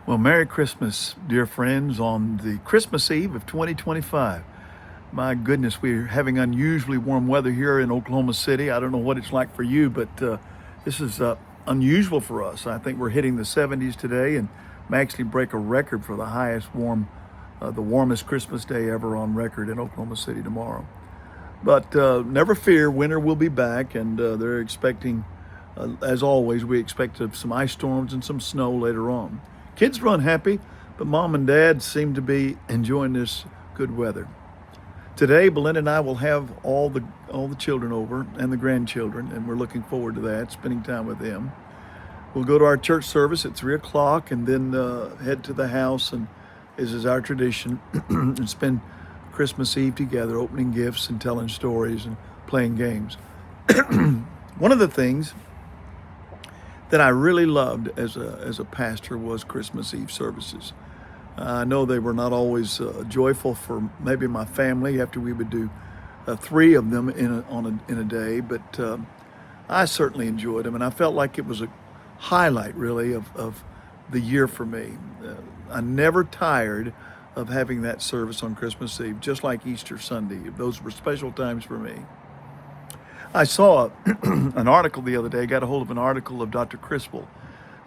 Well, Merry Christmas, dear friends, on the Christmas Eve of 2025. My goodness, we're having unusually warm weather here in Oklahoma City. I don't know what it's like for you, but this is unusual for us. I think we're hitting the 70s today and may actually break a record for the warmest Christmas day ever on record in Oklahoma City tomorrow. But never fear, winter will be back, and they're expecting, as always, we expect some ice storms and some snow later on. Kids run happy, but mom and dad seem to be enjoying this good weather. Today, Belinda and I will have all the children over and the grandchildren, and we're looking forward to that, spending time with them. We'll go to our church service at 3 o'clock and then head to the house, and as is our tradition, and spend Christmas Eve together, opening gifts and telling stories and playing games. One of the things that I really loved as a pastor was Christmas Eve services. I know they were not always joyful for maybe my family after we would do 3 of them in a day, but I certainly enjoyed them, and I felt like it was a highlight really of the year for me. I never tired of having that service on Christmas Eve, just like Easter Sunday. Those were special times for me. I saw an article the other day, got a hold of an article of Dr. Crispell.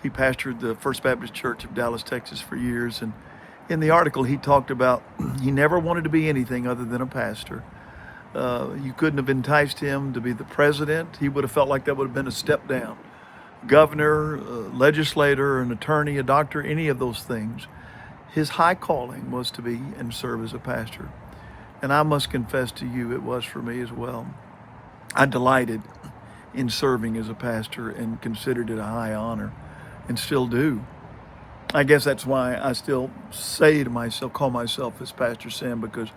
He pastored the First Baptist Church of Dallas, Texas for years. And in the article, he talked about he never wanted to be anything other than a pastor. You couldn't have enticed him to be the president. He would have felt like that would have been a step down. Governor, legislator, an attorney, a doctor, any of those things. His high calling was to be and serve as a pastor. And I must confess to you, it was for me as well. I delighted in serving as a pastor and considered it a high honor, and still do. I guess that's why I still say to myself, call myself as Pastor Sam, because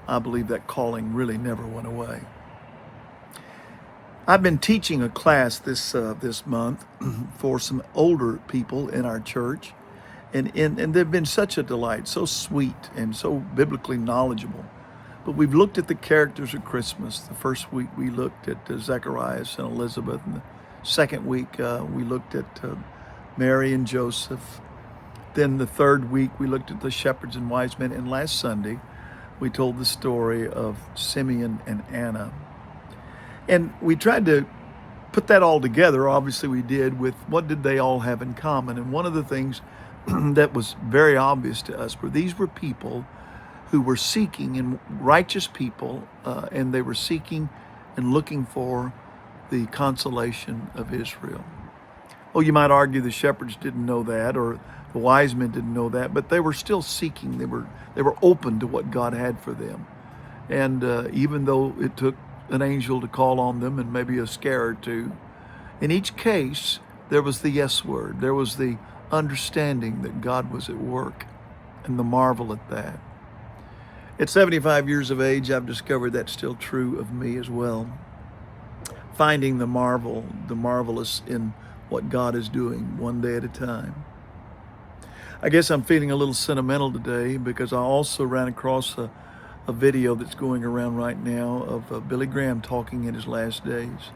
I believe that calling really never went away. I've been teaching a class this month for some older people in our church, and they've been such a delight, so sweet and so biblically knowledgeable. But we've looked at the characters of Christmas. The first week we looked at Zacharias and Elizabeth, and the second week we looked at Mary and Joseph. Then the third week we looked at the shepherds and wise men, and last Sunday we told the story of Simeon and Anna. And we tried to put that all together, obviously we did, with what did they all have in common. And one of the things that was very obvious to us were these were people who were seeking, and righteous people, and they were seeking and looking for the consolation of Israel. Oh, you might argue the shepherds didn't know that, or the wise men didn't know that, but they were still seeking. They were open to what God had for them. And even though it took an angel to call on them and maybe a scare or two, in each case, there was the yes word. There was the understanding that God was at work, and the marvel at that. At 75 years of age, I've discovered that's still true of me as well. Finding the marvelous in what God is doing one day at a time. I guess I'm feeling a little sentimental today because I also ran across a video that's going around right now of Billy Graham talking in his last days.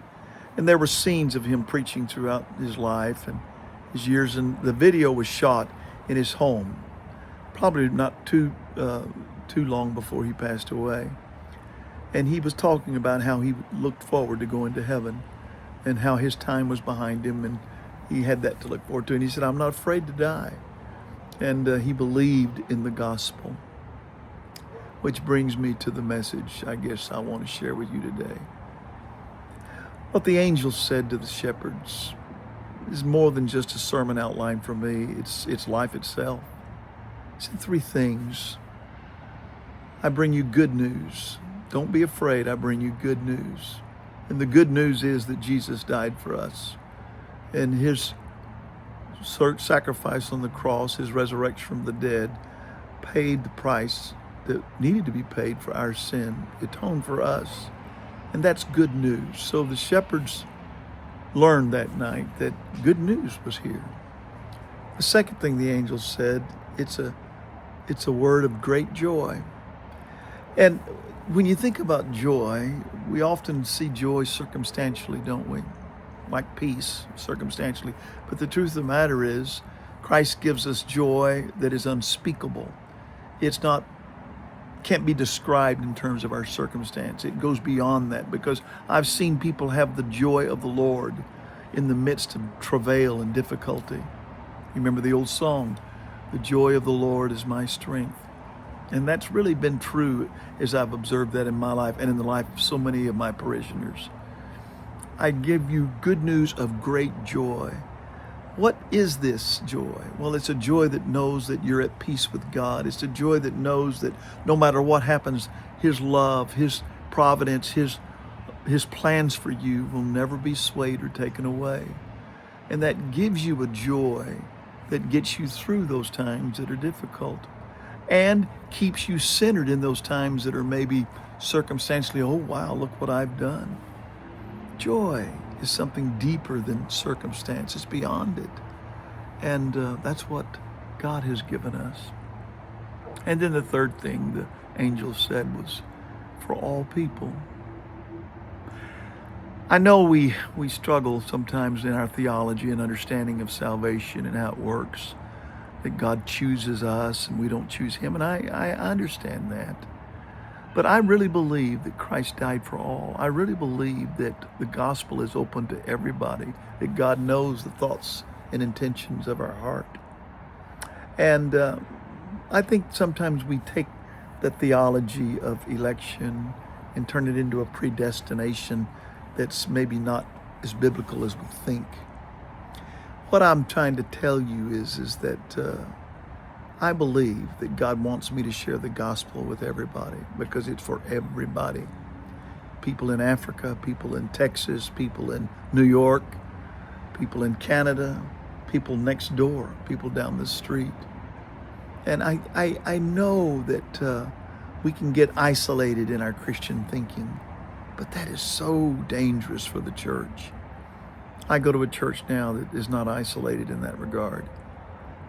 And there were scenes of him preaching throughout his life and his years, and the video was shot in his home, probably not too long before he passed away. And he was talking about how he looked forward to going to heaven and how his time was behind him and he had that to look forward to. And he said, I'm not afraid to die. And he believed in the gospel. Which brings me to the message I guess I want to share with you today. What the angel said to the shepherds is more than just a sermon outline for me. It's life itself. He said 3 things. I bring you good news. Don't be afraid, I bring you good news. And the good news is that Jesus died for us. And his sacrifice on the cross, his resurrection from the dead, paid the price that needed to be paid for our sin, atoned for us. And that's good news. So the shepherds learned that night that good news was here. The second thing the angel said, it's a word of great joy. And when you think about joy, we often see joy circumstantially, don't we? Like peace, circumstantially. But the truth of the matter is, Christ gives us joy that is unspeakable. It's not, can't be described in terms of our circumstance. It goes beyond that, because I've seen people have the joy of the Lord in the midst of travail and difficulty. You remember the old song, "The joy of the Lord is my strength." And that's really been true as I've observed that in my life and in the life of so many of my parishioners. I give you good news of great joy. What is this joy? Well, it's a joy that knows that you're at peace with God. It's a joy that knows that no matter what happens, His love, His providence, His plans for you will never be swayed or taken away. And that gives you a joy that gets you through those times that are difficult and keeps you centered in those times that are maybe circumstantially, oh wow, look what I've done. Joy is something deeper than circumstance. It's beyond it. And that's what God has given us. And then the third thing the angel said was, for all people. I know we struggle sometimes in our theology and understanding of salvation and how it works, that God chooses us and we don't choose Him, and I understand that. But I really believe that Christ died for all. I really believe that the gospel is open to everybody, that God knows the thoughts and intentions of our heart. And I think sometimes we take the theology of election and turn it into a predestination that's maybe not as biblical as we think. What I'm trying to tell you is that I believe that God wants me to share the gospel with everybody, because it's for everybody. People in Africa, people in Texas, people in New York, people in Canada, people next door, people down the street. And I know that we can get isolated in our Christian thinking, but that is so dangerous for the church. I go to a church now that is not isolated in that regard.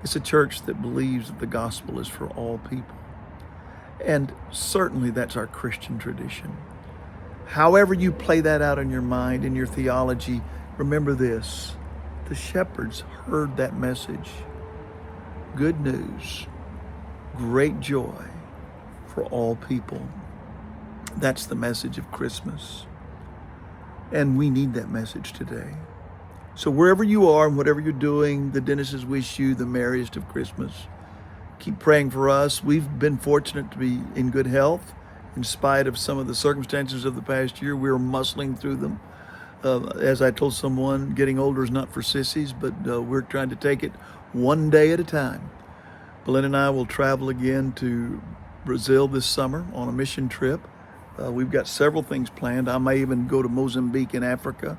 It's a church that believes that the gospel is for all people. And certainly that's our Christian tradition. However you play that out in your mind, in your theology, remember this: the shepherds heard that message. Good news, great joy for all people. That's the message of Christmas. And we need that message today. So wherever you are and whatever you're doing, the Dennises wish you the merriest of Christmas. Keep praying for us. We've been fortunate to be in good health in spite of some of the circumstances of the past year. We're muscling through them. As I told someone, getting older is not for sissies, but we're trying to take it one day at a time. Belinda and I will travel again to Brazil this summer on a mission trip. We've got several things planned. I may even go to Mozambique in Africa.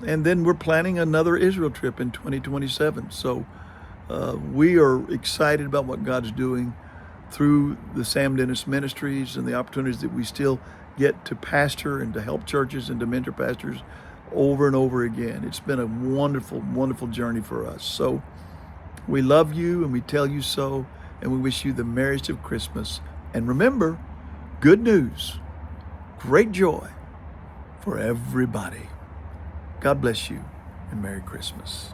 And then we're planning another Israel trip in 2027. So we are excited about what God's doing through the Sam Dennis Ministries and the opportunities that we still get to pastor and to help churches and to mentor pastors over and over again. It's been a wonderful, wonderful journey for us. So we love you and we tell you so, and we wish you the merriest of Christmas. And remember, good news, great joy for everybody. God bless you, and Merry Christmas.